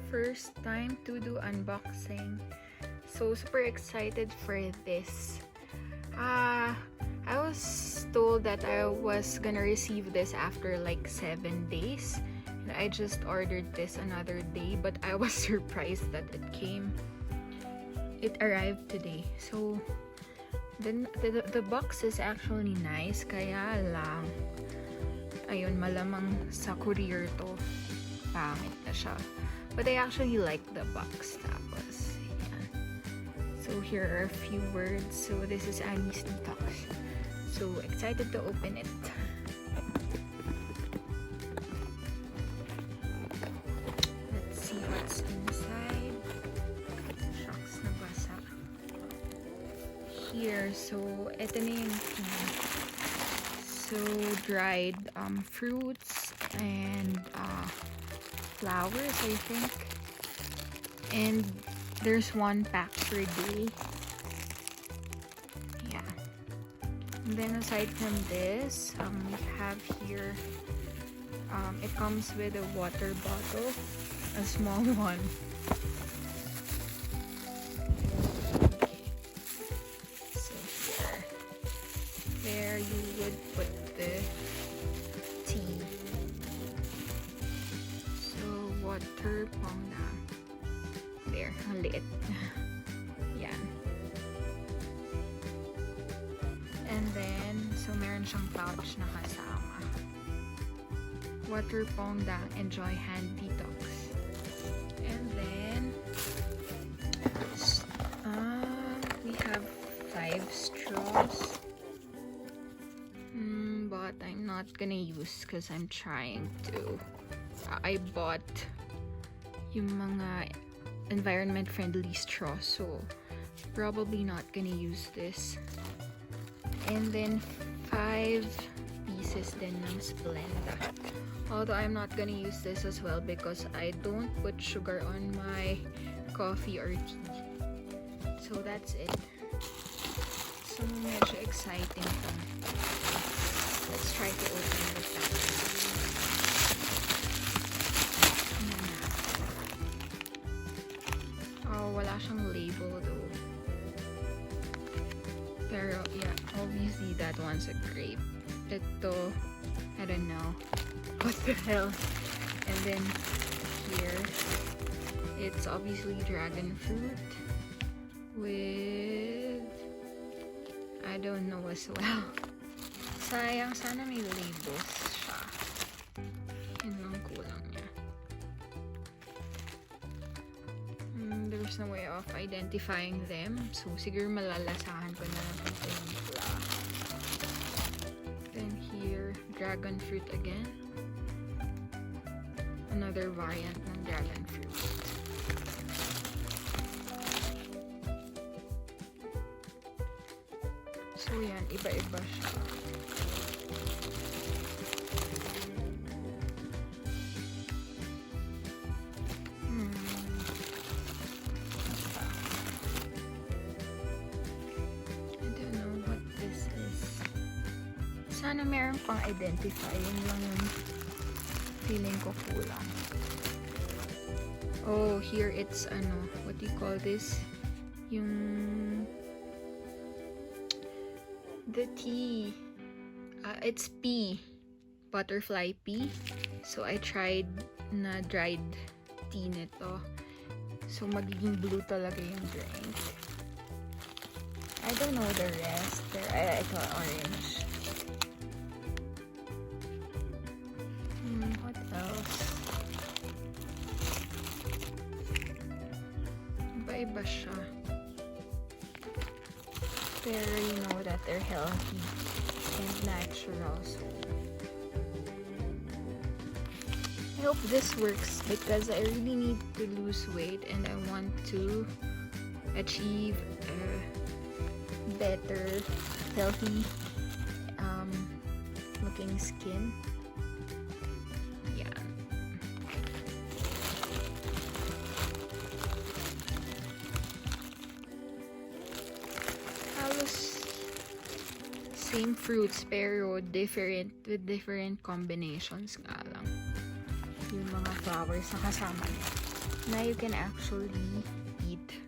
first time to do unboxing. So super excited for this. I was told that I was gonna receive this after like 7 days. And I just ordered this another day, but I was surprised that it arrived today. So then the box is actually nice, kaya lang ayun, malamang sa courier to pangit na siya. But I actually like the box. Tapos yan. So here are a few words. So this is Anie's Detox. So excited to open it. Let's see what's inside. Shucks, nabasa. Here, so ito na yung so dried fruits and flowers, I think. And there's 1 pack per day. Yeah. And then aside from this, we have here, it comes with a water bottle, a small one. There you would put the tea. So water pong na. There, ang liit. Yan. And then, so meron siyang pouch na kasama. Water pong da, enjoy hand detox. And then, we have 5 straws. But I'm not gonna use because I'm trying to. I bought yung mga environment-friendly straws, so probably not gonna use this. And then 5 pieces din ng Splenda. Although I'm not gonna use this as well because I don't put sugar on my coffee or tea. So that's it. So medyo exciting to. Let's try to open this up. Oh, wala siyang label though. Pero yeah, obviously that one's a grape. Ito, I don't know. What the hell? And then here, it's obviously dragon fruit with, I don't know as well. Sayang, sana may labels siya. Yun lang kulang niya. There's no way of identifying them. So, siguro malalasahan ko na lang ito yung pula. Then here, dragon fruit again. Another variant ng dragon fruit. So, yan. Iba-iba siya. Sana meron pang identify. Yun lang yung feeling ko kulang. Oh, here it's what do you call this? Yung the tea. It's pea. Butterfly pea. So I tried na dried tea nito. So magiging blue talaga yung drink. I don't know the rest. Ito orange. What else? Iba-iba siya. Pero you know that they're healthy and natural. So I hope this works because I really need to lose weight and I want to achieve a better, healthy looking skin. Same fruits pero with different combinations nga lang yung mga flowers na kasama niya. now you can actually eat.